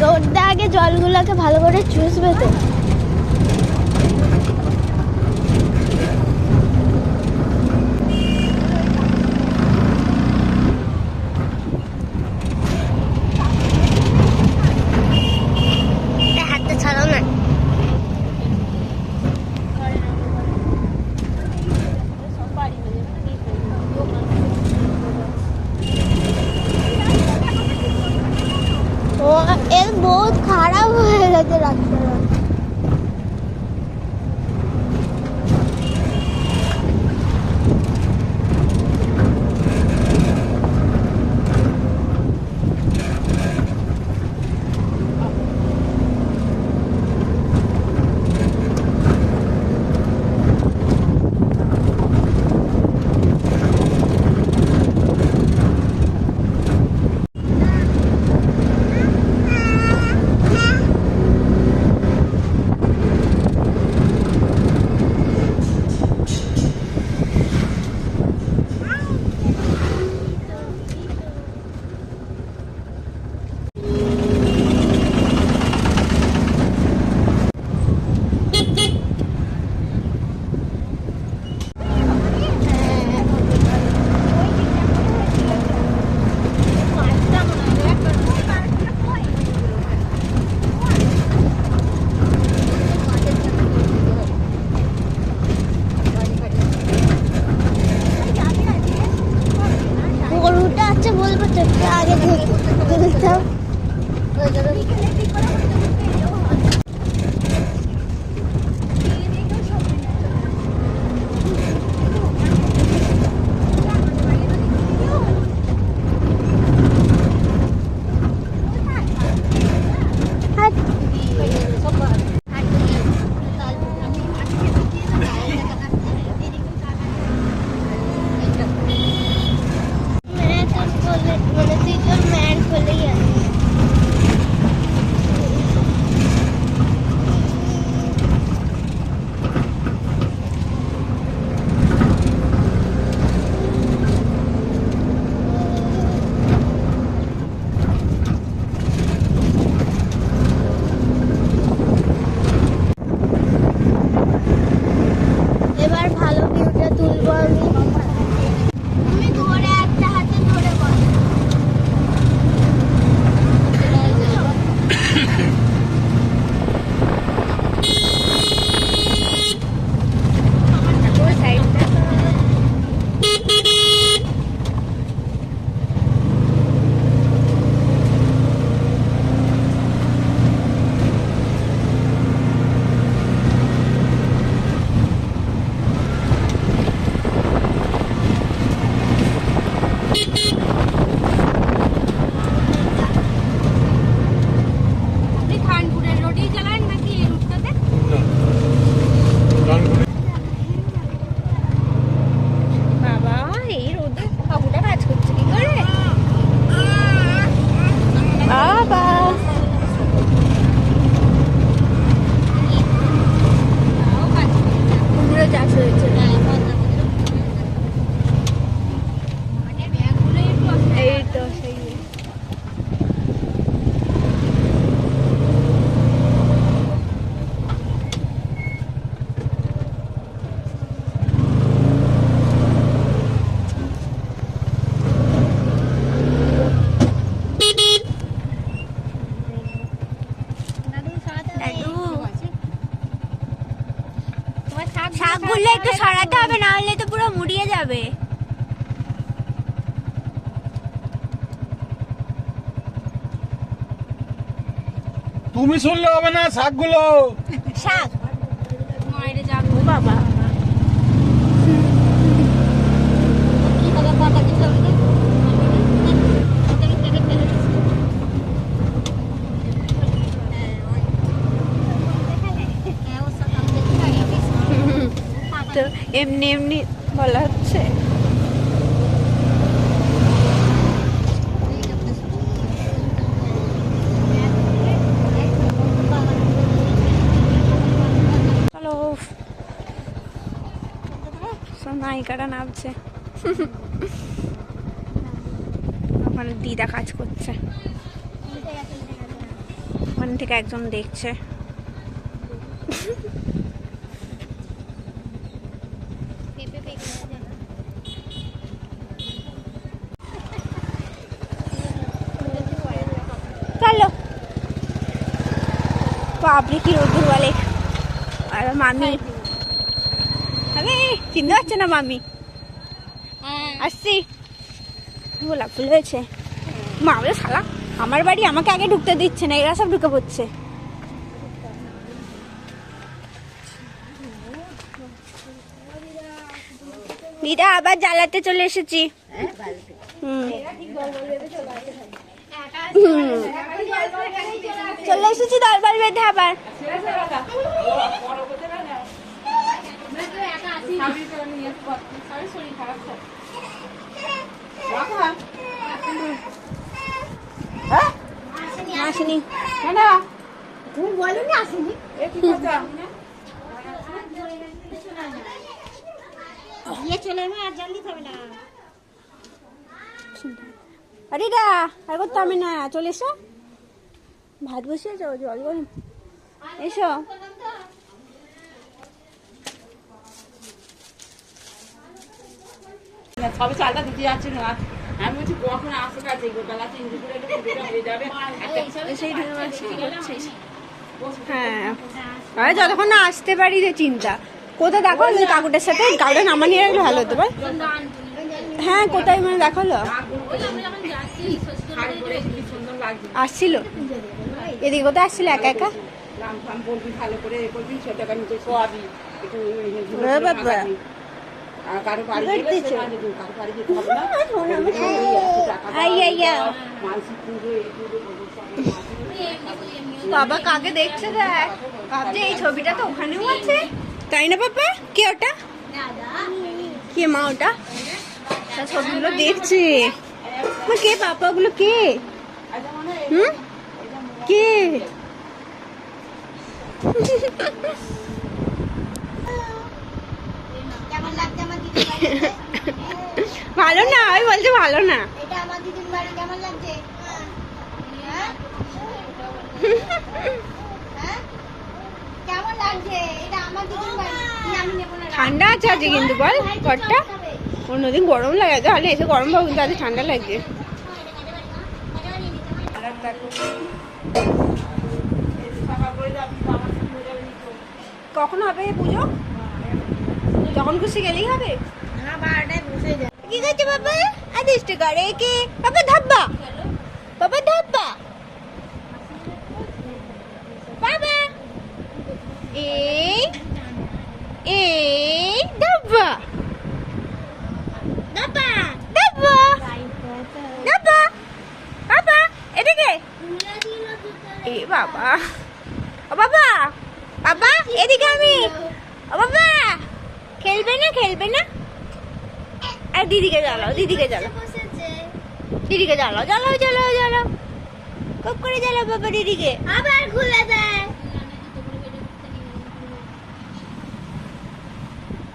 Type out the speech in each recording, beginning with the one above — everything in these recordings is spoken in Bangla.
রোদে আগে জলগুলোকে ভালো করে চুষবে তো। হাতটা ছাড়াও না। এর বহুত খারাপ হয়ে গেছে রাস্তাটা। বলবো তো আগে দেখতাম। শাকগুলো একটু সরাতে হবে, না হলে তো পুরো মুড়িয়ে যাবে। তুমি শুনলে হবে না, শাকগুলো শাক মাইরে যাবো বাবা। তো এমনি এমনি বলা হচ্ছে। হ্যালো, নায়িকাটা নামছে, ওখানে দিদা কাজ করছে। থেকে একজন দেখছে। চলো বাপরে কি রোদ্দুর বলে। আর মামি আরে চিনতে পারছে না মামি। আসছি। গোলাপ ফুল হয়েছে। মা বলে শালা আমার বাড়ি আমাকে আগে ঢুকতে দিচ্ছে না, এরা সব ঢুকে পড়ছে। দিদা আবার জ্বালাতে চলে এসেছি। চলে এসেছি দরবার বেঁধে আবার। আসেনি তুমি বলো না আসেনি। গিয়ে চলে যাবে আর জল দিতে হবে না। আরে দা আর করতে হবে না, চলে এসো। ভাত বসিয়ে যাও, জল গরম। এসো সবে চালটা দিতে যাচ্ছি না। আমি বলছি কখন আসতে কাছে বেলা 3 করে হয়ে যাবে। সেই ঢেলে মাছ কি করছিস? হ্যাঁ আরে যতক্ষণ না আসতে পারি যে চিন্তা। কোথায় দেখো ওই কাকুটার সাথে গাড়িটা নামা নিয়ে রাখলে ভালো হতো ভাই। হ্যাঁ কোথায় মানে দেখালো আসছিল এদিকে, কোথায় আসছিল একা একা? নাম ফাম বলবি ভালো করে এ করবি, ছোট টাকা নিচে শোয়াবি একটু। বাবা আর কারো বাড়ি গেলে সে মাঝে দিন, কারো বাড়ি যেতে হবে না। মানসিক পুজো এই পুজো বাবা কাকে দেখছে দেখ, ভাবছে এই ছবিটা তো ওখানেও আছে, তাই না বাবা? কে ওটা? কে মা ওটা? তার ছবিগুলো দেখছে। মা কে পাপা ওগুলো কে? কে? কেমন লাগছে আমার দিদির বাড়ি? ভালো না, আমি বলছি ভালো না। এটা আমার দিদির বাড়ি, কেমন লাগছে? হ্যাঁ? হ্যাঁ? কেমন লাগছে? এটা আমার দিদির বাড়ি। আমি নেব না। ঠান্ডা আছে আজকে কিন্তু বল ঘরটা। অন্যদিন গরম লাগে, তাহলে এসে গরম পাবো, কিন্তু আজ ঠান্ডা লাগছে। কখন হবে পুজো? যখন খুশি গেলেই হবে। হ্যাঁ 12টায় বসে যায়। কি করছে বাবা? আদিষ্ট করে কি বাবা? ধাব্বা বাবা, ধাব্বা বাবা, এই এই ধাব্বা ধাব্বা ধাব্বা ধাব্বা বাবা, এদিকে। এ বাবা, ও বাবা, বাবা এদিকে। আমি ও বাবা, খেলবে না খেলবে না? আর দিদিকে জ্বালাও, দিদিকে জ্বালাও, দিদিকে জ্বালাও, জ্বালাও জ্বালাও জ্বালাও, খুব করে জ্বালাও বাবা দিদিকে। আবার খুলে দেয়।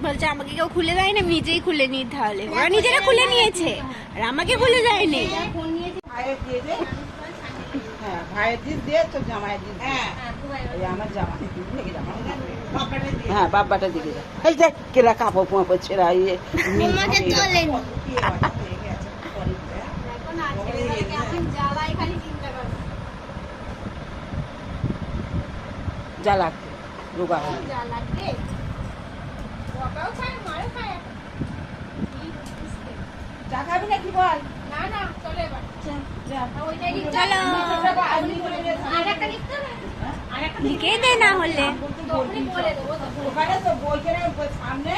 বলছে আমাকে কেউ খুলে দেয় না, নিজেই খুলে নিই। তাহলে ওরা নিজেরা খুলে নিয়েছে আর আমাকে খুলে দেয়নি। ভাইয়ের দিয়ে দে। হ্যাঁ ভাইয়ের দিস দিয়ে তোর জামাইয়ের দিস। হ্যাঁ আমার জামা দিকে জামা। হ্যাঁ বাব্বাটা দিকে যা। এই দেখ কেলা কাপড় পোঁপড় ছেঁড়া ইয়ে তোমাকে তোলেন। যা লাগবে রোগা হবে। চা খাবি নাকি বল? চলো লিখে দে না হলে। ওখানে তো বইখানে সামনে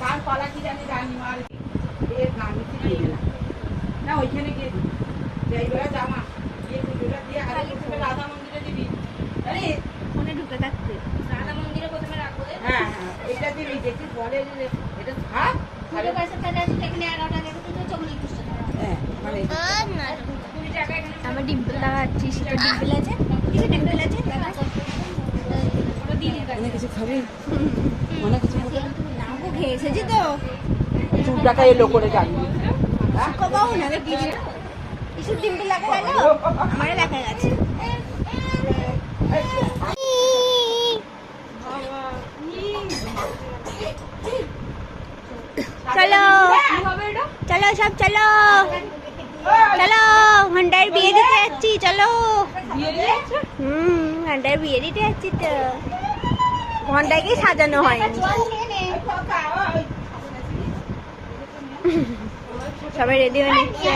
কার পালা কি জানি রানি মার এর নামি দিয়ে দিলাম না, ওইখানে গিয়ে দিবি যাইবেলা জামা দিয়ে পুজোটা দিয়ে আরে প্রথমে রাধা মন্দিরে দিবি। আরে ফোনে ঢুকে থাকতে রাধা মন্দিরে প্রথমে রাখবো। হ্যাঁ হ্যাঁ এটা দিবি, দেখি বলে যে এটা থাক। পুরো পয়সা তাহলে এখানে 11টা দেখো তো চমনি কুস্তা। হ্যাঁ মানে 20 টাকা এখানে। আমার ডিম্পল লাগাচ্ছি। সেটা ডিম্পল আছে, কিছু ডিম্পল আছে দেখা। অনেক কিছু খাবি, অনেক কিছু খাবি। নামও খেয়ে এসেছি তো। 2 টাকা এলো করে জানি। কবাও না দিদি, কিছু ডিম্পল লাগা গেল আমারে দেখা গেছে। চলো চলো ঘন্টার বিয়ে দিতে যাচ্ছি চলো ঘন্টার বিয়ে দিতে যাচ্ছি তো ঘন্টাকে সাজানো হয়নি সবাই রেডি হয়ে নিচ্ছে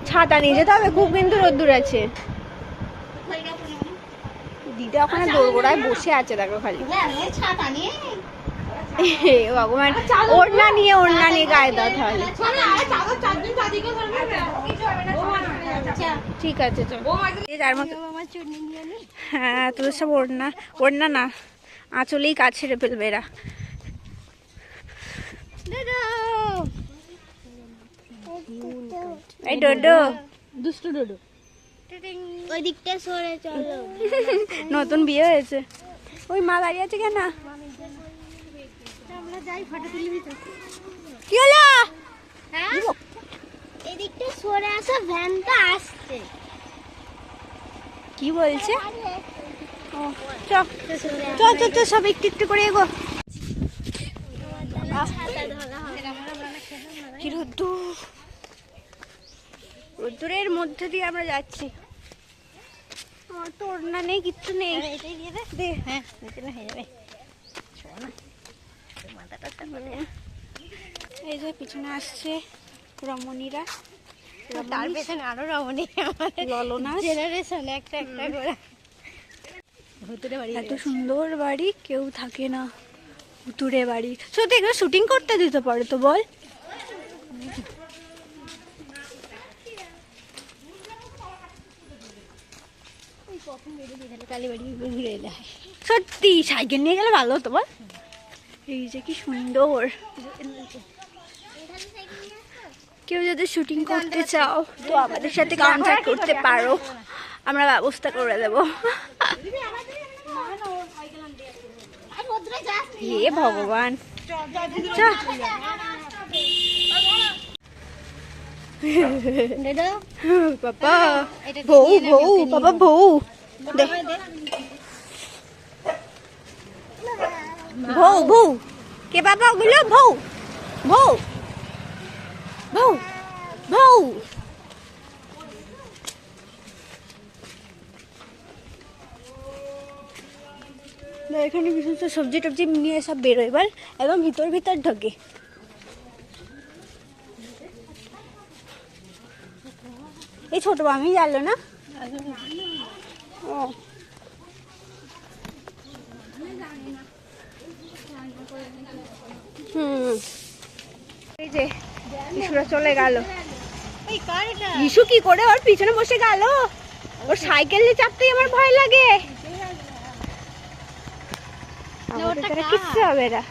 ছাতা নিয়ে যেতে হবে খুব কিন্তু রোদ্দুর আছে দিদা ওখানে দোরগোড়ায় বসে আছে দেখো খালি ভগবান ওড়না নিয়ে গায়ে দাও তাহলে ঠিক আছে তার মতো হ্যাঁ তোদের সব ওড়না না আঁচলেই কাজ ছেড়ে ফেলবে এরা এই ডোডো দুষ্টু ডোডো ওই দিকটা সরে চলো নতুন বিয়ে হয়েছে ওই মা দাঁড়িয়ে আছে কেন আমরা যাই ফটো তুলবি তো কি হলো হ্যাঁ এই দিকটা সরে আসো ভ্যানটা আসছে কি বলছে চল সব একটু একটু করে এগো কি রোদ্দুরের মধ্যে দিয়ে আমরা যাচ্ছি আমার তো ওড়না নেই কিচ্ছু নেই দে হ্যাঁ হয়ে যাবে এই যে পিছনে আসছে রমণীরা তার পেছনে আরো রমণী আমাদের ললনা জেনারেশন একটা একটা করে ভুতুরে বাড়ি এত সুন্দর বাড়ি কেউ থাকে না ভুতুরে বাড়ি সত্যি এগুলো শুটিং করতে দিতে পারে তো বল সত্যি সাইকেল নিয়ে গেলে ভালো হতো বল এই যে কি সুন্দর কেউ যদি শুটিং করতে চাও তো আমাদের সাথে কন্ট্যাক্ট করতে পারো আমরা ব্যবস্থা করে দেবো হে ভগবান বাবা বউ বাবা বউ বউ কে বাবা ওগুলো বউ বউ বউ বউ এখানে বিশেষ সবজি টবজি নিয়ে সব বেরোয় এবার একদম ভিতর ঢোকে এই ছোট আমি জানলো না ও এই যে ইসুরা চলে গেল ইসু কি করে ওর পিছনে বসে গেল ওর সাইকেলে চাপতেই আমার ভয় লাগে কিচ্ছু হবে না